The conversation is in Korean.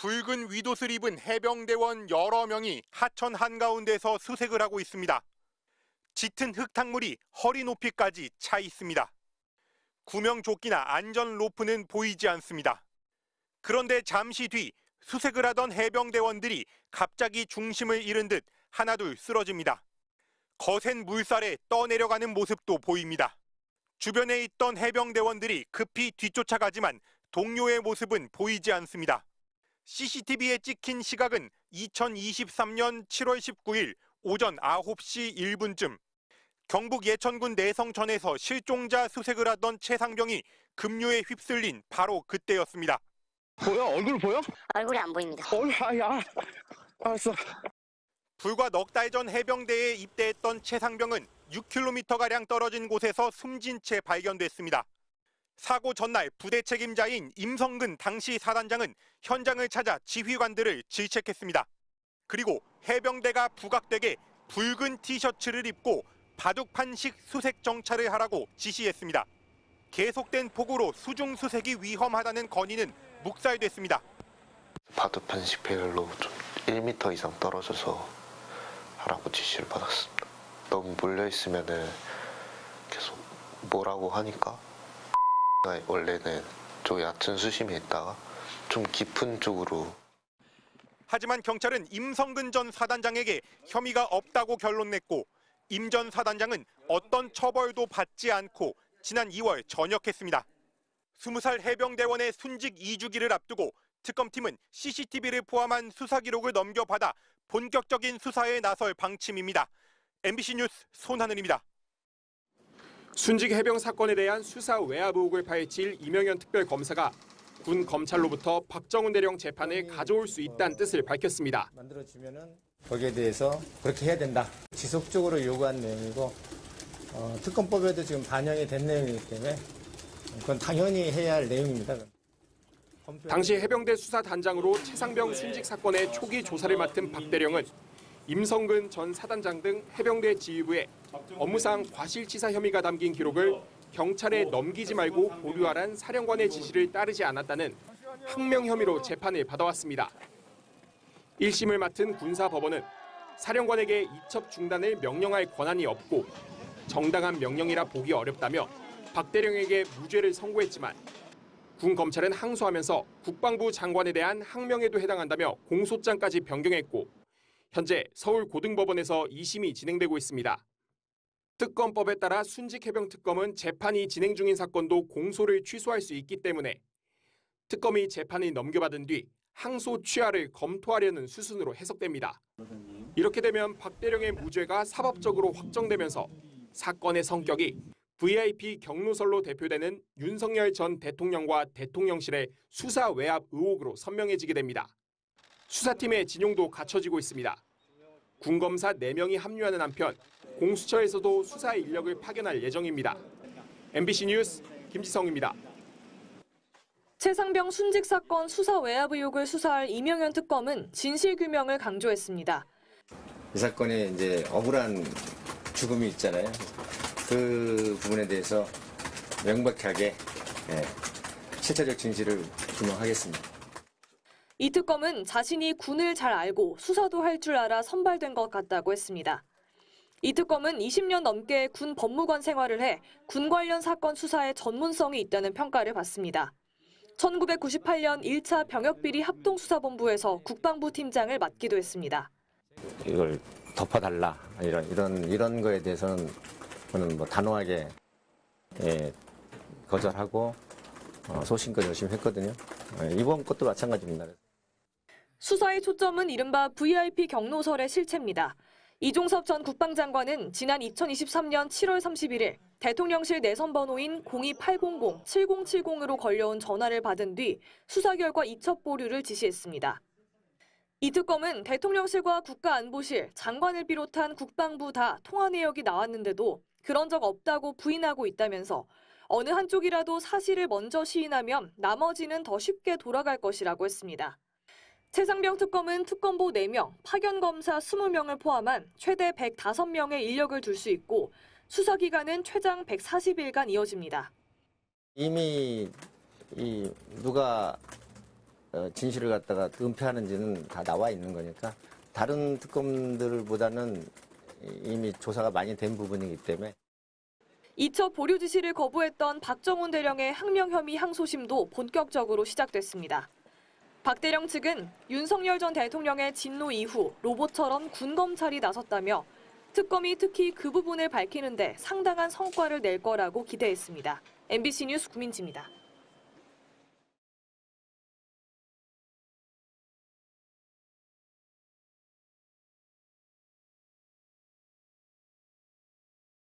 붉은 윗옷을 입은 해병대원 여러 명이 하천 한가운데서 수색을 하고 있습니다. 짙은 흙탕물이 허리 높이까지 차 있습니다. 구명조끼나 안전 로프는 보이지 않습니다. 그런데 잠시 뒤 수색을 하던 해병대원들이 갑자기 중심을 잃은 듯 하나둘 쓰러집니다. 거센 물살에 떠내려가는 모습도 보입니다. 주변에 있던 해병대원들이 급히 뒤쫓아가지만 동료의 모습은 보이지 않습니다. CCTV에 찍힌 시각은 2023년 7월 19일 오전 9시 1분쯤 경북 예천군 내성천에서 실종자 수색을 하던 최상병이 급류에 휩쓸린 바로 그때였습니다. 보여? 얼굴 보여? 얼굴이 안 보입니다. 야, 알았어. 불과 넉 달 전 해병대에 입대했던 최상병은 6km가량 떨어진 곳에서 숨진 채 발견됐습니다. 사고 전날 부대 책임자인 임성근 당시 사단장은 현장을 찾아 지휘관들을 질책했습니다. 그리고 해병대가 부각되게 붉은 티셔츠를 입고 바둑판식 수색 정찰을 하라고 지시했습니다. 계속된 폭우로 수중 수색이 위험하다는 건의는 묵살됐습니다. 바둑판식 배열로 좀 1m 이상 떨어져서 하라고 지시를 받았습니다. 너무 몰려있으면 계속 뭐라고 하니까 원래는 좀 얕은 수심에 있다가 좀 깊은 쪽으로. 하지만 경찰은 임성근 전 사단장에게 혐의가 없다고 결론냈고 임 전 사단장은 어떤 처벌도 받지 않고 지난 2월 전역했습니다. 20살 해병대원의 순직 2주기를 앞두고 특검팀은 CCTV를 포함한 수사 기록을 넘겨받아 본격적인 수사에 나설 방침입니다. MBC 뉴스 손하늘입니다. 순직 해병 사건에 대한 수사 외압 의혹을 파헤칠 이명현 특별검사가 군 검찰로부터 박정훈 대령 재판을 가져올 수 있다는 뜻을 밝혔습니다. 만들어지면은 거기에 대해서 그렇게 해야 된다. 지속적으로 요구한 내용이고 특검법에도 지금 반영이 된 내용이기 때문에 그건 당연히 해야 할 내용입니다. 당시 해병대 수사단장으로 최상병 순직 사건의 초기 조사를 맡은 박 대령은 임성근 전 사단장 등 해병대 지휘부에 업무상 과실치사 혐의가 담긴 기록을 경찰에 넘기지 말고 보류하란 사령관의 지시를 따르지 않았다는 항명 혐의로 재판을 받아왔습니다. 1심을 맡은 군사법원은 사령관에게 이첩 중단을 명령할 권한이 없고 정당한 명령이라 보기 어렵다며 박 대령에게 무죄를 선고했지만 군 검찰은 항소하면서 국방부 장관에 대한 항명에도 해당한다며 공소장까지 변경했고 현재 서울고등법원에서 2심이 진행되고 있습니다. 특검법에 따라 순직해병특검은 재판이 진행 중인 사건도 공소를 취소할 수 있기 때문에 특검이 재판을 넘겨받은 뒤 항소 취하를 검토하려는 수순으로 해석됩니다. 이렇게 되면 박 대령의 무죄가 사법적으로 확정되면서 사건의 성격이 VIP 경로설로 대표되는 윤석열 전 대통령과 대통령실의 수사 외압 의혹으로 선명해지게 됩니다. 수사팀의 진용도 갖춰지고 있습니다. 군검사 4명이 합류하는 한편 공수처에서도 수사 인력을 파견할 예정입니다. MBC 뉴스 김지성입니다. 최상병 순직 사건 수사 외압 의혹을 수사할 이명현 특검은 진실 규명을 강조했습니다. 이 사건에 이제 억울한 죽음이 있잖아요. 그 부분에 대해서 명백하게 실체적 진실을 규명하겠습니다. 이 특검은 자신이 군을 잘 알고 수사도 할 줄 알아 선발된 것 같다고 했습니다. 이 특검은 20년 넘게 군 법무관 생활을 해 군 관련 사건 수사에 전문성이 있다는 평가를 받습니다. 1998년 1차 병역비리 합동수사본부에서 국방부 팀장을 맡기도 했습니다. 이걸 덮어달라 이런 거에 대해서는 저는 단호하게 거절하고 소신껏 열심히 했거든요. 이번 것도 마찬가지입니다. 수사의 초점은 이른바 VIP 경로설의 실체입니다. 이종섭 전 국방장관은 지난 2023년 7월 31일 대통령실 내선 번호인 02800-7070으로 걸려온 전화를 받은 뒤 수사 결과 이첩 보류를 지시했습니다. 이 특검은 대통령실과 국가안보실, 장관을 비롯한 국방부 다 통화 내역이 나왔는데도 그런 적 없다고 부인하고 있다면서 어느 한쪽이라도 사실을 먼저 시인하면 나머지는 더 쉽게 돌아갈 것이라고 했습니다. 최상병 특검은 특검보 4명, 파견검사 20명을 포함한 최대 105명의 인력을 둘 수 있고 수사 기간은 최장 140일간 이어집니다. 이미 누가 진실을 갖다가 은폐하는지는 다 나와 있는 거니까 다른 특검들보다는 이미 조사가 많이 된 부분이기 때문에. 이첩 보류 지시를 거부했던 박정훈 대령의 항명 혐의 항소심도 본격적으로 시작됐습니다. 박 대령 측은 윤석열 전 대통령의 진노 이후 로봇처럼 군 검찰이 나섰다며 특검이 특히 그 부분을 밝히는 데 상당한 성과를 낼 거라고 기대했습니다. MBC 뉴스 구민지입니다.